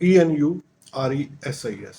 ENURESIS।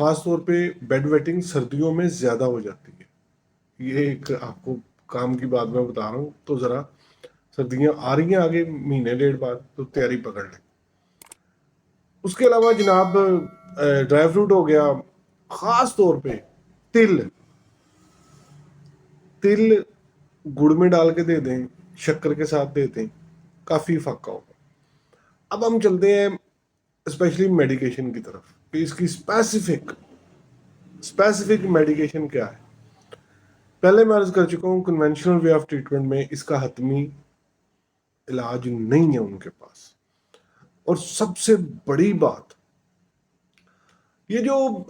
خاص طور پہ بیڈ ویٹنگ سردیوں میں زیادہ ہو جاتی ہے. یہ ایک آپ کو کام کی بات میں بتا رہا ہوں، تو ذرا سردیاں آ رہی ہیں آگے مہینے ڈیڑھ بعد، تو تیاری پکڑ لیں. اس کے علاوہ جناب ڈرائی فروٹ ہو گیا، خاص طور پہ تل. تل گڑ میں ڈال کے دے دیں، شکر کے ساتھ دے دیں، کافی فاقہ ہوگا. اب ہم چلتے ہیں اسپیشلی میڈیکیشن کی طرف کہ اس کی اسپیسیفک میڈیکیشن کیا ہے. پہلے میں عرض کر چکا ہوں کنونشنل وے آف ٹریٹمنٹ میں اس کا حتمی علاج نہیں ہے ان کے پاس. اور سب سے بڑی بات، یہ جو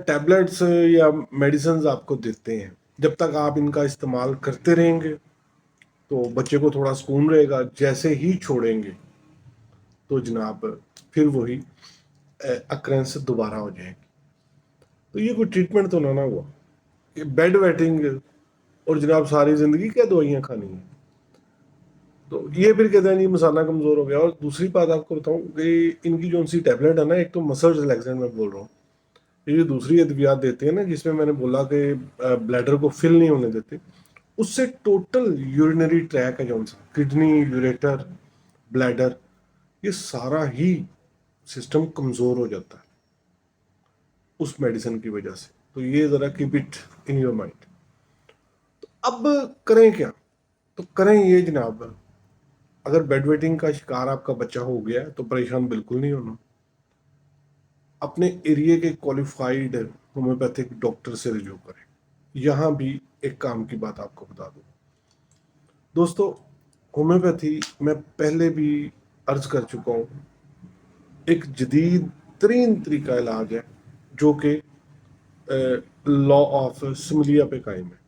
ٹیبلٹس یا میڈیسنز آپ کو دیتے ہیں، جب تک آپ ان کا استعمال کرتے رہیں گے تو بچے کو تھوڑا سکون رہے گا. جیسے ہی چھوڑیں گے تو جناب پھر وہی اکرنس دوبارہ ہو جائے گی. تو یہ کوئی ٹریٹمنٹ تو نہ ہوا کہ بیڈ ویٹنگ اور جناب ساری زندگی کیا دوائیاں کھانی ہیں. تو یہ پھر کہتے ہیں جی مسالہ کمزور ہو گیا. اور دوسری بات آپ کو بتاؤں کہ ان کی جو سی ٹیبلٹ ہے نا، ایک تو مسل ریلیکسنٹ میں بول رہا ہوں، یہ جو دوسری ادویات دیتے ہیں نا جس میں نے بولا کہ بلیڈر کو فل نہیں ہونے دیتے، اس سے ٹوٹل یورینری ٹریک ہے جو کڈنی، یوریٹر، بلیڈر، یہ سارا ہی سسٹم کمزور ہو جاتا ہے اس میڈیسن کی وجہ سے. تو یہ ذرا keep it in your mind. تو اب کریں کیا؟ تو کریں یہ جناب، اگر بیڈ ویٹنگ کا شکار آپ کا بچہ ہو گیا تو پریشان بالکل نہیں ہونا. اپنے ایریے کے کوالیفائڈ ہومیوپیتھک ڈاکٹر سے رجوع کریں. یہاں بھی ایک کام کی بات آپ کو بتا دوں دوستو، ہومیوپیتھی میں پہلے بھی عرض کر چکا ہوں، ایک جدید ترین طریقہ علاج ہے جو کہ لا آف سملیا پہ قائم ہے.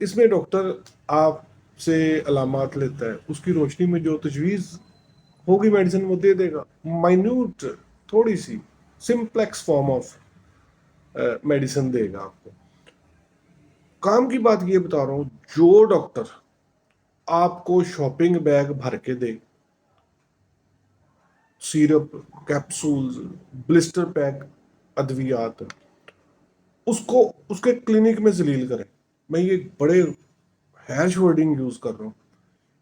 اس میں ڈاکٹر آپ سے علامات لیتا ہے، اس کی روشنی میں جو تجویز ہوگی میڈیسن وہ دے دے گا. مائنیوٹ تھوڑی سی سمپلیکس فارم آف میڈیسن دے گا آپ کو. کام کی بات یہ بتا رہا ہوں، جو ڈاکٹر آپ کو شاپنگ بیگ بھر کے دے، سیرپ، کیپسولز، بلسٹر پیک ادویات، اس کے کلینک میں ذلیل کریں. میں یہ بڑے ہیش ورڈنگ یوز کر رہا ہوں.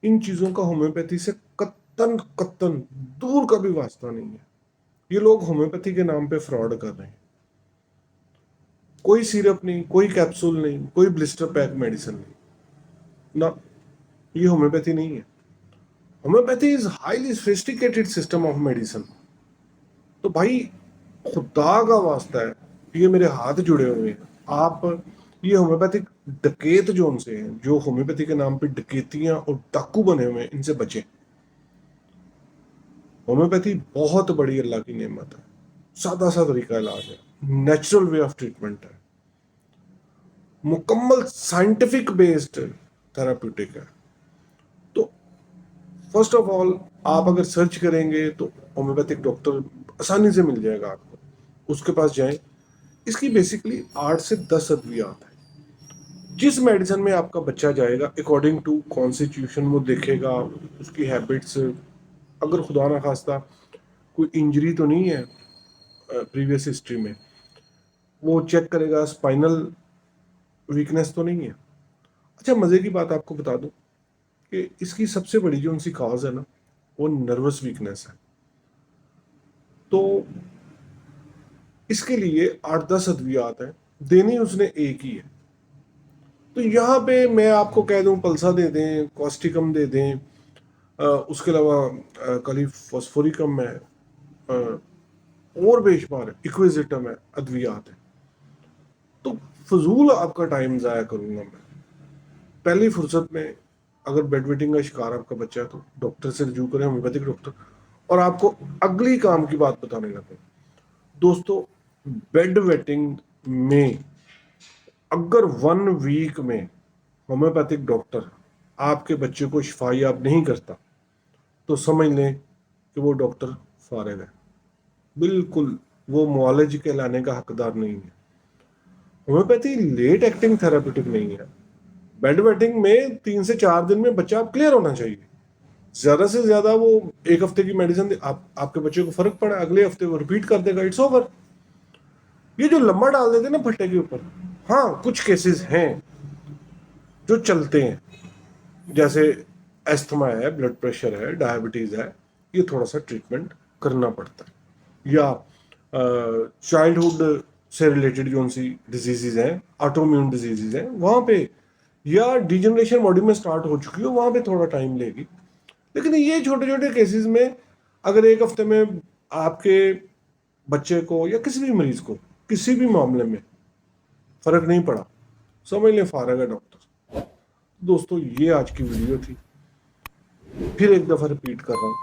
ان چیزوں کا ہومیوپیتھی سے قطن دور کا بھی واسطہ نہیں ہے. یہ لوگ ہومیوپیتھی کے نام پہ فراڈ کر رہے ہیں. کوئی سیرپ نہیں، کوئی کیپسول نہیں، کوئی بلسٹر پیک میڈیسن نہیں. نہ، یہ ہومیوپیتھی نہیں ہے. Homeopathy is highly sophisticated system of medicine. تو بھائی خدا کا واسطہ ہے، یہ میرے ہاتھ جڑے ہوئے ہیں. آپ یہ ہومیوپیتھک ڈکیت جو ان سے ہیں، جو ہومیوپیتھی کے نام پہ ڈکیتیاں اور ڈاکو بنے ہوئے ہیں، ان سے بچیں. ہومیوپیتھی بہت بڑی اللہ کی نعمت ہے. سادہ سا طریقہ علاج ہے، نیچرل وے آف ٹریٹمنٹ ہے، مکمل سائنٹیفک بیسڈ تھراپیوٹک ہے. تو فرسٹ آف آل آپ اگر سرچ کریں گے تو ہومیوپیتھک ڈاکٹر آسانی سے مل جائے گا آپ کو. اس کے پاس جائیں. اس کی بیسکلی 8 سے 10 ادویات ہیں. جس میڈیسن میں آپ کا بچہ جائے گا اکارڈنگ ٹو کانسٹیٹیوشن وہ دیکھے گا، اس کی ہیبٹس، اگر خدا نہ خواستہ کوئی انجری تو نہیں ہے پریویس ہسٹری میں، وہ چیک کرے گا. اسپائنل ویکنس تو نہیں ہے. اچھا مزے کی بات آپ کو بتا دوں کہ اس کی سب سے بڑی جو ان سی کاز ہے نا، وہ نروس ویکنس ہے. تو اس کے لیے 8-10 ادویات ہیں، دینی اس نے ایک ہی ہے. تو یہاں پہ میں آپ کو کہہ دوں پلسا دے دیں، کوسٹیکم دے دیں، اس کے علاوہ کلی فاسفوریکم ہے، اور بے شمار ایکویزیٹم ہے، ادویات ہیں. تو فضول آپ کا ٹائم ضائع کروں گا میں. پہلی فرصت میں اگر بیڈ ویٹنگ کا شکار آپ کا بچہ ہے تو ڈاکٹر سے رجوع کریں، ہومیوپیتھک ڈاکٹر. اور آپ کو اگلی کام کی بات بتانے لگے دوستو، بیڈ ویٹنگ میں اگر 1 ویک میں ہومیوپیتھک ڈاکٹر آپ کے بچے کو شفا یاب نہیں کرتا تو سمجھ لیں کہ وہ ڈاکٹر فارغ ہے. بالکل وہ معالج کے لانے کا حقدار نہیں ہے. ہومیوپیتھی لیٹ ایکٹنگ تھراپیوٹک نہیں ہے. بیڈ ویٹنگ میں 3 سے 4 دن میں بچہ آپ کلیئر ہونا چاہیے. زیادہ سے زیادہ وہ 1 ہفتے کی میڈیسن آپ کے بچے کو فرق پڑا، اگلے ہفتے وہ ریپیٹ کر دے گا، اٹس اوور. یہ جو لمبا ڈال دیتے ہیں نا پھٹے کے اوپر، ہاں کچھ کیسز ہیں جو چلتے ہیں، جیسے ایستھما ہے، بلڈ پریشر ہے، ڈائبٹیز ہے، یہ تھوڑا سا ٹریٹمنٹ کرنا پڑتا ہے، یا چائلڈہڈ سے ریلیٹڈ جو سی ڈیزیزز ہیں، آٹو امیون ڈیزیزز ہیں وہاں پہ، یا ڈیجنریشن باڈی میں سٹارٹ ہو چکی ہو وہاں پہ تھوڑا ٹائم لے گی. لیکن یہ چھوٹے چھوٹے کیسز میں اگر ایک ہفتے میں آپ کے بچے کو یا کسی بھی مریض کو کسی بھی معاملے میں فرق نہیں پڑا، سمجھ لیں فارغ ہے ڈاکٹر. دوستو یہ آج کی ویڈیو تھی. پھر ایک دفعہ ریپیٹ کر رہا ہوں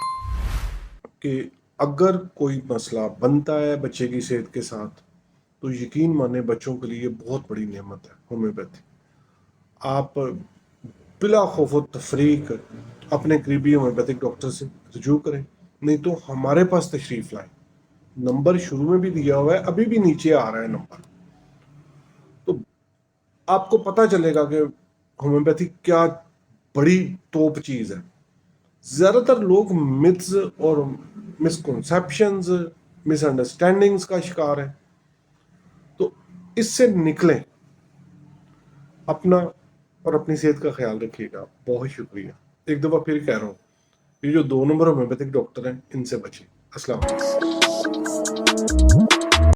کہ اگر کوئی مسئلہ بنتا ہے بچے کی صحت کے ساتھ تو یقین مانیں بچوں کے لیے بہت بڑی نعمت ہے ہومیوپیتھی. آپ بلا خوف و تفریق اپنے قریبی ہومیوپیتھک ڈاکٹر سے رجوع کریں، نہیں تو ہمارے پاس تشریف لائیں. نمبر شروع میں بھی دیا ہوا ہے، ابھی بھی نیچے آ رہا ہے نمبر، تو آپ کو پتا چلے گا کہ ہومیوپیتھی کیا بڑی توپ چیز ہے. زیادہ تر لوگ متس اور مسکنسیپشنز، مس انڈرسٹینڈنگز کا شکار ہیں، تو اس سے نکلیں. اپنا اور اپنی صحت کا خیال رکھیے گا. بہت شکریہ. ایک دفعہ پھر کہہ رہا ہوں، یہ جو 2 نمبر ہومیوپیتھک ڈاکٹر ہیں ان سے بچیں. السلام علیکم.